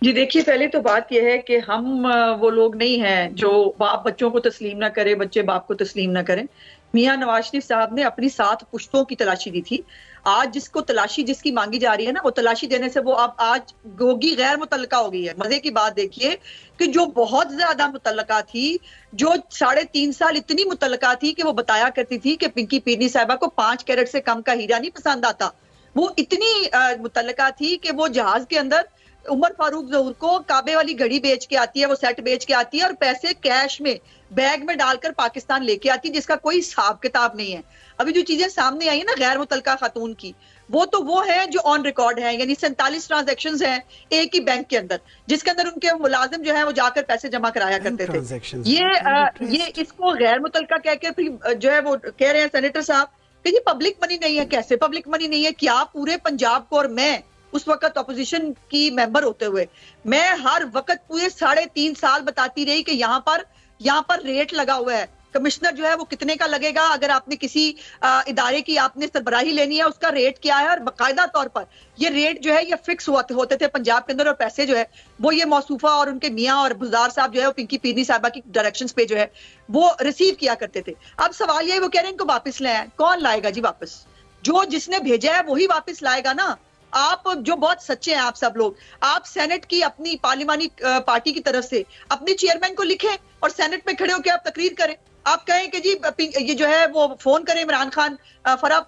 جی دیکھیے، پہلے تو بات یہ ہے کہ ہم وہ لوگ نہیں ہیں جو باپ بچوں کو تسلیم نہ کرے، بچے باپ کو تسلیم نہ کریں۔ میاں نواز شریف صاحب نے اپنی 7 پشتوں کی تلاشی دی تھی۔ آج جس کو تلاشی جس کی مانگی جا رہی ہے نا، وہ تلاشی دینے سے وہ اب آج گوگی غیر متعلقہ ہو گئی ہے۔ مزے کی بات دیکھیے کہ جو بہت زیادہ متعلقہ تھی، جو 3.5 سال اتنی متعلقہ تھی کہ وہ بتایا کرتی تھی کہ پنکی پیرنی صاحبہ کو 5 کیرٹ سے کم کا ہیرا نہیں پسند آتا، وہ اتنی متعلقہ تھی کہ وہ جہاز کے اندر عمر فاروق ظہور کو کعبے والی گھڑی بیچ کے آتی ہے، وہ سیٹ بیچ کے آتی ہے اور پیسے کیش میں بیگ میں ڈال کر پاکستان لے کے آتی ہے، جس کا کوئی حساب کتاب نہیں ہے۔ ابھی جو چیزیں سامنے آئی ہیں نا غیر متعلقہ خاتون کی، وہ ہے جو آن ریکارڈ ہیں، یعنی 47 ٹرانزیکشنز ہیں ایک ہی بینک کے اندر، جس کے اندر ان کے ملازم جو ہے وہ جا کر پیسے جمع کرایا کرتے تھے۔ یہ اس کو غیر متعلقہ کہہ کے پھر جو ہے وہ کہہ رہے ہیں سینیٹر صاحب کہ یہ پبلک منی نہیں ہے۔ کیسے پبلک منی نہیں ہے؟ کیا پورے پنجاب کو، اور میں اس وقت اپوزیشن کی ممبر ہوتے ہوئے میں ہر وقت پورے 3.5 سال بتاتی رہی کہ یہاں پر ریٹ لگا ہوا ہے، کمشنر جو ہے وہ کتنے کا لگے گا، اگر آپ نے کسی ادارے کی آپ نے سربراہی لینی ہے اس کا ریٹ کیا ہے، اور باقاعدہ طور پر یہ ریٹ جو ہے یہ فکس ہوتے تھے پنجاب کے اندر، اور پیسے جو ہے وہ یہ موصوفہ اور ان کے میاں اور بزدار صاحب جو ہے وہ پنکی پیرنی صاحبہ کی ڈائریکشنز پہ جو ہے وہ ریسیو کیا کرتے تھے۔ اب سوال یہ وہ کہہ رہے ہیں ان کو واپس لے آئیں، کون لائے گا جی واپس؟ جو جس نے بھیجا ہے وہی واپس لائے گا نا۔ آپ جو بہت سچے ہیں آپ سب لوگ، آپ سینٹ کی اپنی پارلیمانی پارٹی کی طرف سے اپنی چیئرمین کو لکھیں اور سینٹ میں کھڑے ہو کے آپ تقریر کریں، آپ کہیں کہ جی یہ جو ہے وہ فون کریں عمران خان فرح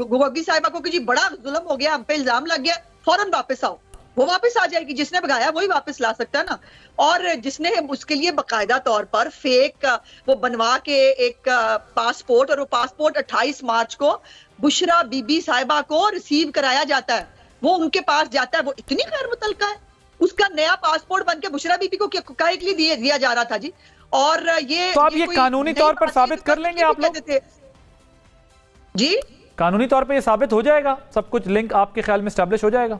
گوگی صاحبہ کو کہ جی بڑا ظلم ہو گیا، ہم پہ الزام لگ گیا، فوراً واپس آؤ۔ وہ واپس آ جائے گی، جس نے بھگایا وہی واپس لا سکتا ہے نا۔ اور جس نے اس کے لیے باقاعدہ طور پر فیک وہ بنوا کے ایک پاسپورٹ، اور وہ پاسپورٹ 28 مارچ کو بشرا بی بی صاحبہ کو ریسیو کرایا جاتا ہے، وہ ان کے پاس جاتا ہے، وہ اتنی غیر متعلقہ ہے، اس کا نیا پاسپورٹ بن کے بشرا بی بی کو کاہے کے لیے دیا جا رہا تھا جی؟ اور تو آپ یہ قانونی طور پر ثابت کر لیں گے آپ لوگ؟ جی قانونی طور پہ یہ ثابت ہو جائے گا، سب کچھ لنک آپ کے خیال میں اسٹیبلش ہو جائے گا؟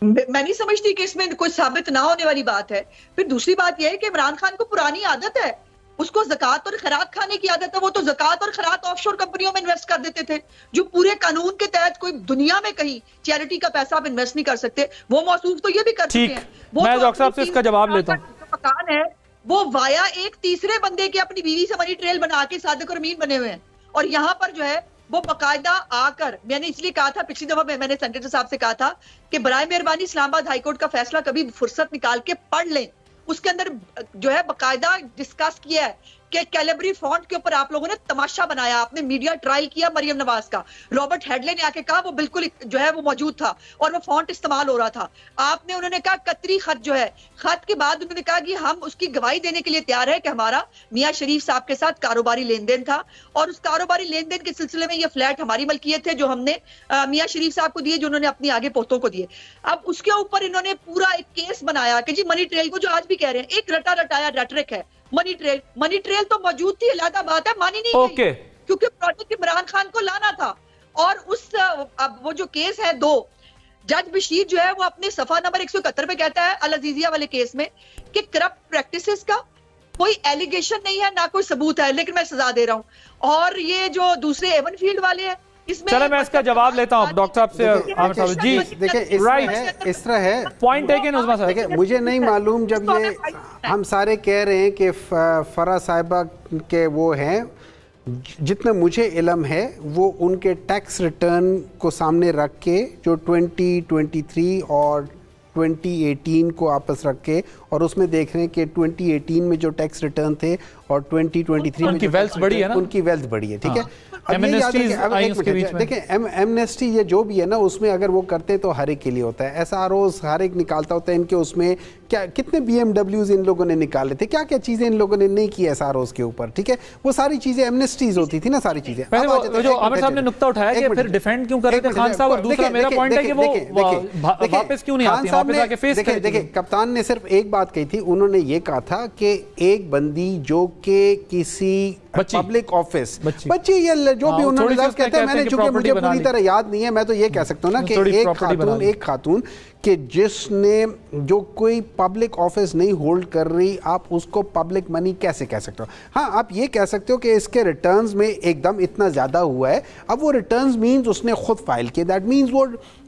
میں نہیں سمجھتی کہ اس میں کوئی ثابت نہ ہونے والی بات ہے۔ پھر دوسری بات یہ ہے کہ عمران خان کو پرانی عادت ہے، اس کو زکوٰۃ اور خیرات کھانے کی عادت ہے، وہ تو زکوٰۃ اور خیرات آف شور کمپنیوں میں انویسٹ کر دیتے تھے، جو پورے قانون کے تحت کوئی دنیا میں کہیں چیریٹی کا پیسہ آپ انویسٹ نہیں کر سکتے۔ وہ موصوف تو یہ بھی کر چکے ہیں، میں ڈاکٹر صاحب سے اس کا جواب لیتا ہوں۔ مکان ہے وہ وایا ایک تیسرے بندے کے اپنی بیوی سے منی ٹریل بنا کے صادق اور امین بنے ہوئے ہیں، اور یہاں پر جو ہے وہ باقاعدہ آ کر، میں نے اس لیے کہا تھا پچھلی دفعہ میں نے سینیٹر صاحب سے کہا تھا کہ برائے مہربانی اسلام آباد ہائی کورٹ کا فیصلہ کبھی فرصت نکال کے پڑھ لیں، اس کے اندر جو ہے باقاعدہ ڈسکس کیا ہے کہ کیلیبری فونٹ کے اوپر آپ لوگوں نے تماشا بنایا، آپ نے میڈیا ٹرائل کیا مریم نواز کا، رابرٹ ہیڈلے نے آ کے کہا وہ بالکل جو ہے وہ موجود تھا اور وہ فونٹ استعمال ہو رہا تھا، آپ نے انہوں نے کہا قطری خط جو ہے، خط کے بعد انہوں نے کہا کہ ہم اس کی گواہی دینے کے لیے تیار ہے کہ ہمارا میاں شریف صاحب کے ساتھ کاروباری لین دین تھا، اور اس کاروباری لین دین کے سلسلے میں یہ فلیٹ ہماری ملکیت تھے جو ہم نے میاں شریف صاحب کو دیے، جو انہوں نے اپنی آگے پوتوں کو دیے۔ اب اس کے اوپر انہوں نے پورا ایک کیس بنایا کہ جی منی ٹریل کو، جو آج بھی کہہ رہے ہیں ایک رٹا رٹایا ریٹرک ہے، منی ٹریل تو موجود تھی، علیحدہ بات ہے، مانی نہیں گئی کیونکہ پروجیکٹ عمران خان کو لانا تھا۔ اور اس اب وہ جو کیس ہے 2، جج بشیر جو ہے وہ اپنے صفحہ نمبر 171 پہ کہتا ہے العزیزیہ والے کیس میں کہ کرپٹ پریکٹسز کا کوئی ایلیگیشن نہیں ہے، نہ کوئی ثبوت ہے، لیکن میں سزا دے رہا ہوں۔ اور یہ جو دوسرے ایون فیلڈ والے ہیں، چلے میں اس کا جواب لیتا ہوں ڈاکٹر صاحب سے۔ عامر صاحب جی دیکھیں اس طرح ہے، پوائنٹ ٹیکن عظمیٰ صاحب۔ دیکھیں مجھے نہیں معلوم، جب یہ ہم سارے کہہ رہے ہیں کہ فرح صاحبہ کے وہ ہیں، جتنا مجھے علم ہے وہ ان کے ٹیکس ریٹرن کو سامنے رکھ کے جو 2023 اور 2018 کو آپس رکھ کے، اور اس میں دیکھ رہے ہیں کہ 2018 میں جو ٹیکس ریٹرن تھے اور 2023 میں ان کی ویلتھ بڑی ہے نا، ان کی ویلتھ بڑی ہے، ٹھیک ہے۔ دیکھیں ایمنیسٹی یہ جو بھی ہے نا، اس میں اگر وہ کرتے تو ہر ایک کے لیے ہوتا ہے، ایسا روز ہر ایک نکالتا ہوتا ہے۔ ان کے اس میں کیا کتنے BMW ان لوگوں نے نکالے تھے، کیا کیا چیزیں ان لوگوں نے نہیں کی ایسا روز کے اوپر، ٹھیک ہے، وہ ساری چیزیں ایمنیسٹیز ہوتی تھی نا، ساری چیزیں۔ جو عامر صاحب نے نقطہ اٹھایا کہ پھر ڈیفینڈ کیوں کر رہے تھے خان صاحب، اور دوسرا میرا پوائنٹ ہے کہ وہ واپس کیوں نہیں آتی، واپس آ کے فیس کریں۔ دیکھیں کپتان نے صرف ایک بات کہی تھی، انہوں نے یہ کہا تھا کہ ایک بندی جو کہ کسی پبلک آفس بچی یا جو بھی انہوں نے لفظ کہتا ہے، میں نے چونکہ مجھے پوری طرح یاد نہیں ہے، میں تو یہ کہہ سکتا ہوں نا کہ ایک خاتون کہ جس نے جو کوئی پبلک آفس نہیں ہولڈ کر رہی، آپ اس کو پبلک منی کیسے کہہ سکتے ہو؟ ہاں آپ یہ کہہ سکتے ہو کہ اس کے ریٹرنز میں ایک دم اتنا زیادہ ہوا ہے، اب وہ ریٹرنز مینز اس نے خود فائل کیے، دیٹ مینز وہ